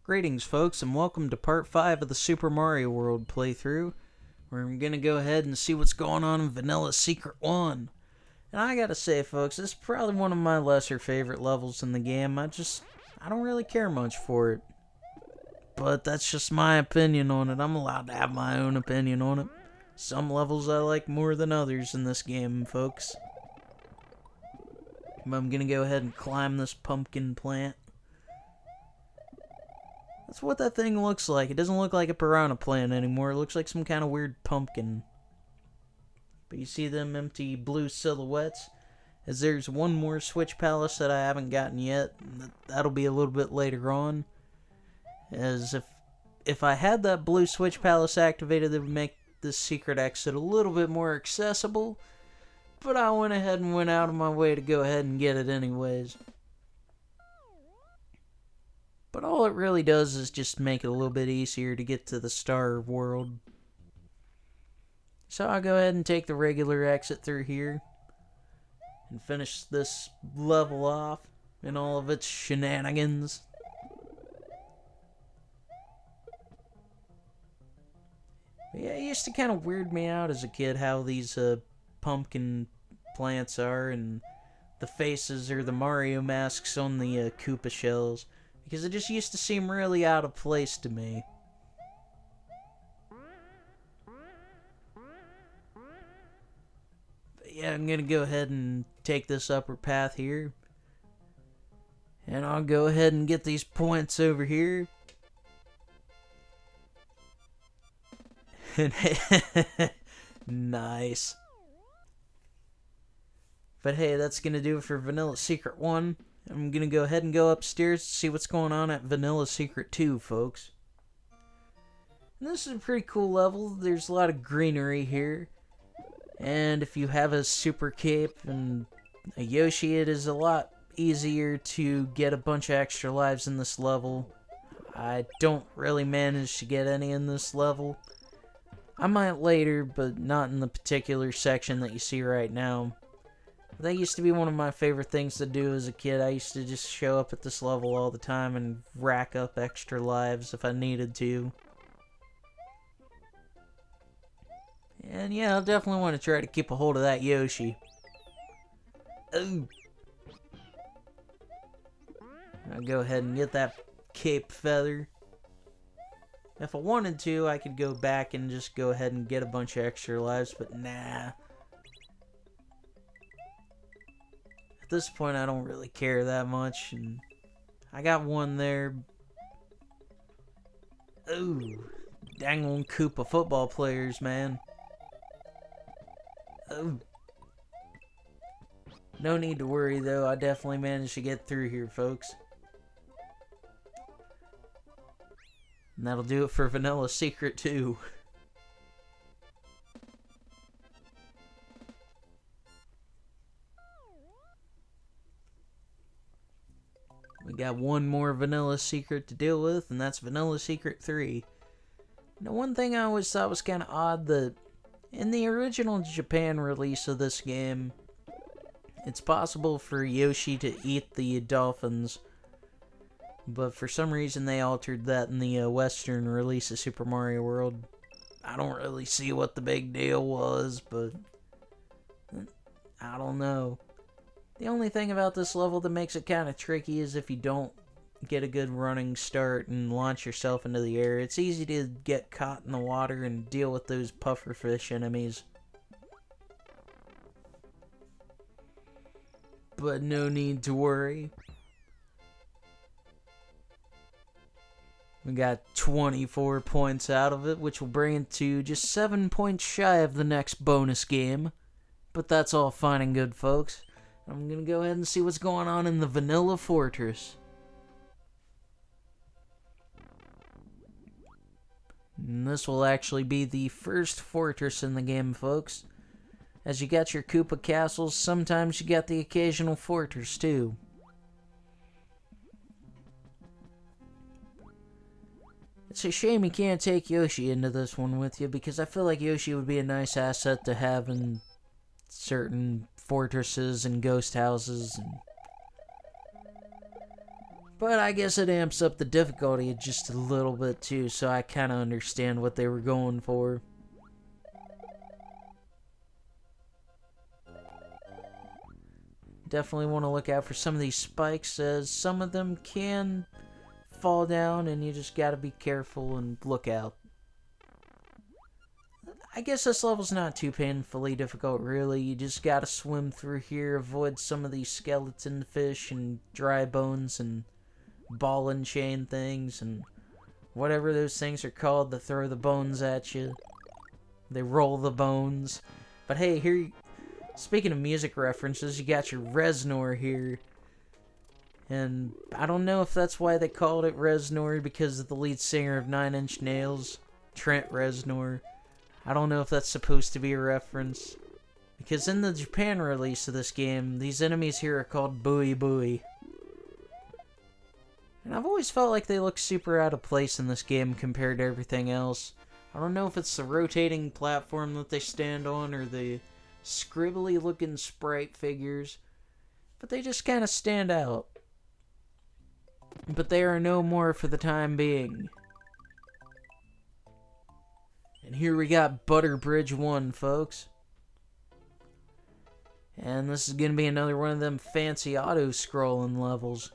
Greetings, folks, and welcome to part 5 of the Super Mario World playthrough, where I'm gonna go ahead and see what's going on in Vanilla Secret 1. And I gotta say, folks, this is probably one of my lesser favorite levels in the game. I don't really care much for it. But that's just my opinion on it. I'm allowed to have my own opinion on it. Some levels I like more than others in this game, folks. But I'm gonna go ahead and climb this pumpkin plant. That's what that thing looks like. It doesn't look like a piranha plant anymore. It looks like some kind of weird pumpkin. But you see them empty blue silhouettes? As there's one more Switch Palace that I haven't gotten yet. That'll be a little bit later on. As if I had that blue Switch Palace activated, it would make this secret exit a little bit more accessible. But I went ahead and went out of my way to go ahead and get it anyways. But all it really does is just make it a little bit easier to get to the Star World. So I'll go ahead and take the regular exit through here. And finish this level off in all of its shenanigans. But yeah, it used to kind of weird me out as a kid how these pumpkin plants are. And the faces or the Mario masks on the Koopa shells. Because it just used to seem really out of place to me. But yeah, I'm gonna go ahead and take this upper path here. And I'll go ahead and get these points over here. Nice. But hey, that's gonna do it for Vanilla Secret 1. I'm gonna go ahead and go upstairs to see what's going on at Vanilla Secret 2, folks. And this is a pretty cool level. There's a lot of greenery here. And if you have a super cape and a Yoshi, it is a lot easier to get a bunch of extra lives in this level. I don't really manage to get any in this level. I might later, but not in the particular section that you see right now. That used to be one of my favorite things to do as a kid. I used to just show up at this level all the time and rack up extra lives if I needed to. And yeah, I'll definitely want to try to keep a hold of that Yoshi. Ooh. I'll go ahead and get that cape feather. If I wanted to, I could go back and just go ahead and get a bunch of extra lives, but nah. At this point, I don't really care that much, and I got one there. Ooh, dang on Koopa football players, man. Ooh. No need to worry, though. I definitely managed to get through here, folks. And that'll do it for Vanilla Secret 2. We got one more Vanilla Secret to deal with, and that's Vanilla Secret 3. Now, one thing I always thought was kind of odd, that in the original Japan release of this game, it's possible for Yoshi to eat the dolphins, but for some reason they altered that in the Western release of Super Mario World. I don't really see what the big deal was, but I don't know. The only thing about this level that makes it kind of tricky is if you don't get a good running start and launch yourself into the air. It's easy to get caught in the water and deal with those pufferfish enemies. But no need to worry. We got 24 points out of it, which will bring it to just 7 points shy of the next bonus game. But that's all fine and good, folks. I'm gonna go ahead and see what's going on in the Vanilla Fortress. And this will actually be the first fortress in the game, folks. As you got your Koopa castles, sometimes you got the occasional fortress, too. It's a shame you can't take Yoshi into this one with you, because I feel like Yoshi would be a nice asset to have in certain fortresses and ghost houses. But I guess it amps up the difficulty just a little bit too, so I kind of understand what they were going for. Definitely want to look out for some of these spikes, as some of them can fall down and you just gotta be careful and look out. I guess this level's not too painfully difficult, really. You just gotta swim through here, avoid some of these skeleton fish and dry bones and ball and chain things and whatever those things are called that throw the bones at you. They roll the bones. But hey, here, speaking of music references, you got your Reznor here. And I don't know if that's why they called it Reznor, because of the lead singer of Nine Inch Nails, Trent Reznor. I don't know if that's supposed to be a reference, because in the Japan release of this game, these enemies here are called Bui Bui. And I've always felt like they look super out of place in this game compared to everything else. I don't know if it's the rotating platform that they stand on or the scribbly looking sprite figures, but they just kind of stand out. But they are no more for the time being. And here we got Butter Bridge 1, folks. And this is going to be another one of them fancy auto-scrolling levels.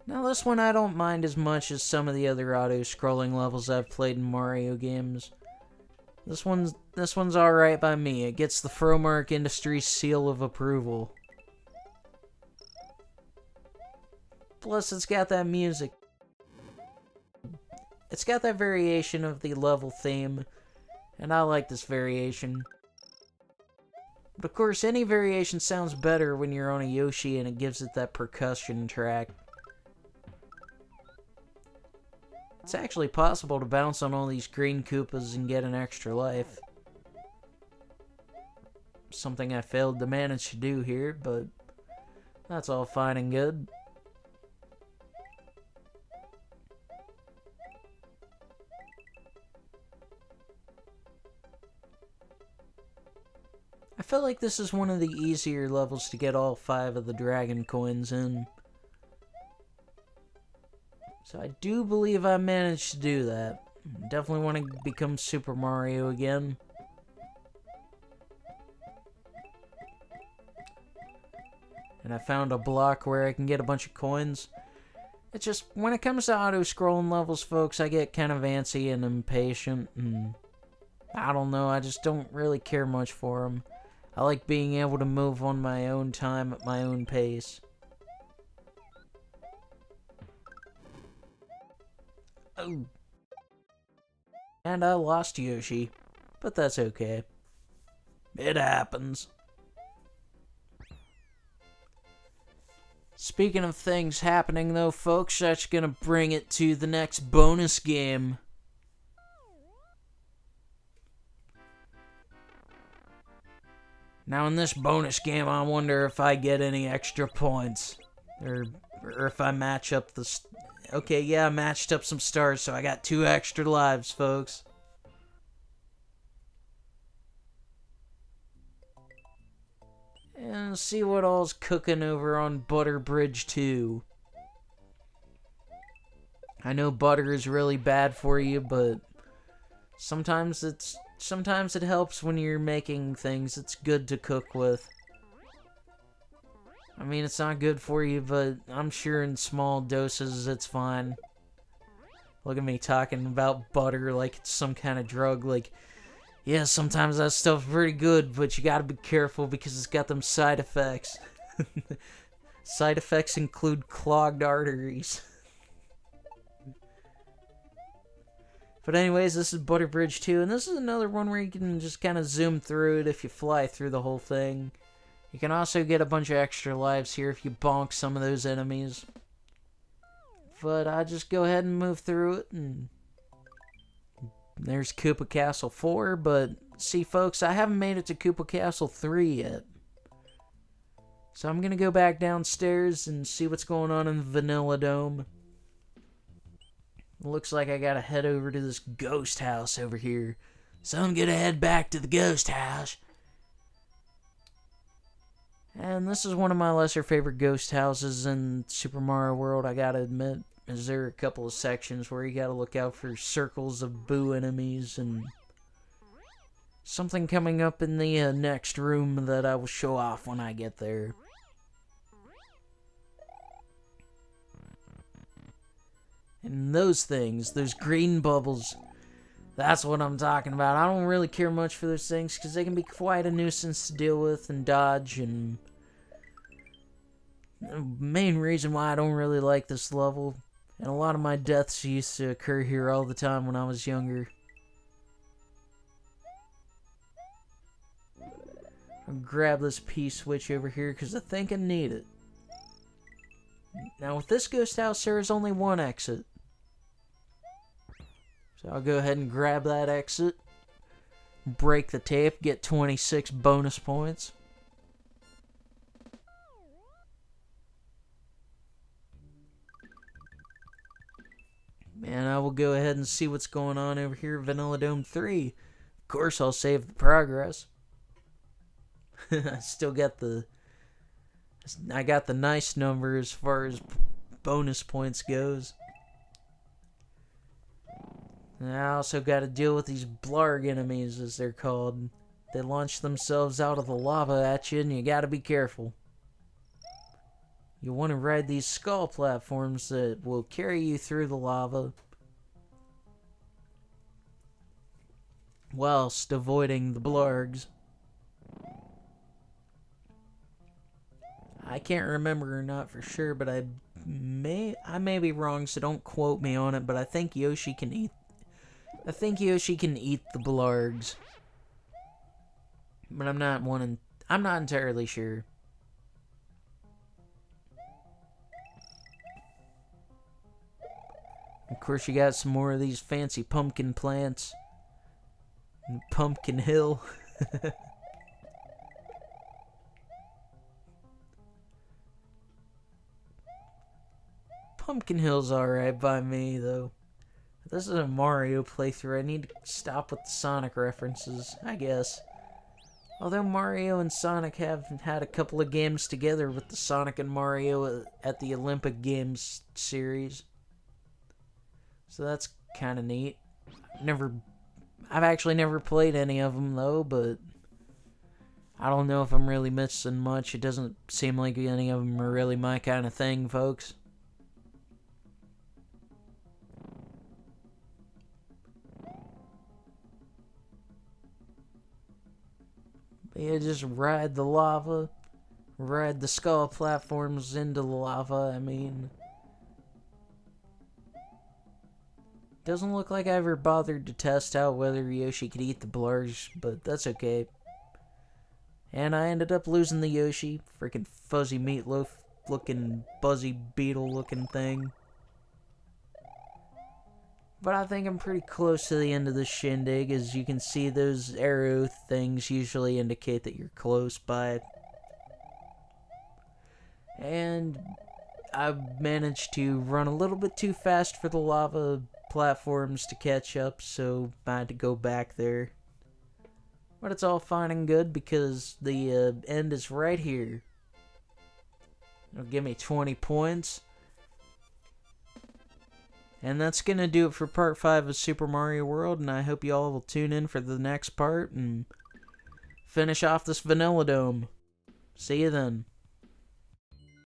Now this one I don't mind as much as some of the other auto-scrolling levels I've played in Mario games. This one's alright by me. It gets the Fromark Industries seal of approval. Plus it's got that music. It's got that variation of the level theme, and I like this variation. But of course, any variation sounds better when you're on a Yoshi and it gives it that percussion track. It's actually possible to bounce on all these green Koopas and get an extra life. Something I failed to manage to do here, but that's all fine and good. I feel like this is one of the easier levels to get all 5 of the dragon coins in. So I do believe I managed to do that. Definitely want to become Super Mario again. And I found a block where I can get a bunch of coins. It's just, when it comes to auto-scrolling levels, folks, I get kind of antsy and impatient. And I don't know, I just don't really care much for them. I like being able to move on my own time at my own pace. Oh. And I lost Yoshi, but that's okay. It happens. Speaking of things happening though, folks, that's gonna bring it to the next bonus game. Now in this bonus game, I wonder if I get any extra points. Or if I match up the... Okay, yeah, I matched up some stars, so I got 2 extra lives, folks. And see what all's cooking over on Butter Bridge 2. I know butter is really bad for you, but sometimes it helps when you're making things. It's good to cook with. I mean, it's not good for you, but I'm sure in small doses it's fine. Look at me talking about butter like it's some kind of drug. Like, yeah, sometimes that stuff's pretty good, but you gotta be careful because it's got them side effects. Side effects include clogged arteries. But anyways, this is Butter Bridge 2, and this is another one where you can just kind of zoom through it if you fly through the whole thing. You can also get a bunch of extra lives here if you bonk some of those enemies. But I just go ahead and move through it, and there's Koopa Castle 4, but see folks, I haven't made it to Koopa Castle 3 yet. So I'm going to go back downstairs and see what's going on in the Vanilla Dome. Looks like I gotta head over to this ghost house over here. So I'm gonna head back to the ghost house. And this is one of my lesser favorite ghost houses in Super Mario World, I gotta admit. Is there are a couple of sections where you gotta look out for circles of boo enemies and something coming up in the next room that I will show off when I get there. And those things, those green bubbles, that's what I'm talking about. I don't really care much for those things because they can be quite a nuisance to deal with and dodge, and the main reason why I don't really like this level, and a lot of my deaths used to occur here all the time when I was younger. I'll grab this P-switch over here because I think I need it. Now with this ghost house there is only one exit. So I'll go ahead and grab that exit. Break the tape, get 26 bonus points. And I will go ahead and see what's going on over here, Vanilla Dome 3. Of course I'll save the progress. I still got I got the nice number as far as bonus points goes. And I also got to deal with these blarg enemies, as they're called. They launch themselves out of the lava at you, and you got to be careful. You want to ride these skull platforms that will carry you through the lava, whilst avoiding the blargs. I can't remember or not for sure, but I may be wrong, so don't quote me on it, but I think Yoshi can eat the blargs. But I'm not entirely sure. Of course, you got some more of these fancy pumpkin plants. Pumpkin Hill. Pumpkin Hill's alright by me, though. This is a Mario playthrough. I need to stop with the Sonic references, I guess. Although Mario and Sonic have had a couple of games together with the Sonic and Mario at the Olympic Games series. So that's kind of neat. I've actually never played any of them, though, but I don't know if I'm really missing much. It doesn't seem like any of them are really my kind of thing, folks. But yeah, just ride the lava. Ride the skull platforms into the lava, I mean. Doesn't look like I ever bothered to test out whether Yoshi could eat the blargs, but that's okay. And I ended up losing the Yoshi. Freaking fuzzy meatloaf looking, buzzy beetle looking thing. But I think I'm pretty close to the end of the shindig. As you can see, those arrow things usually indicate that you're close by. And I managed to run a little bit too fast for the lava platforms to catch up, so I had to go back there. But it's all fine and good because the end is right here. It'll give me 20 points. And that's going to do it for part 5 of Super Mario World, and I hope you all will tune in for the next part and finish off this Vanilla Dome. See you then.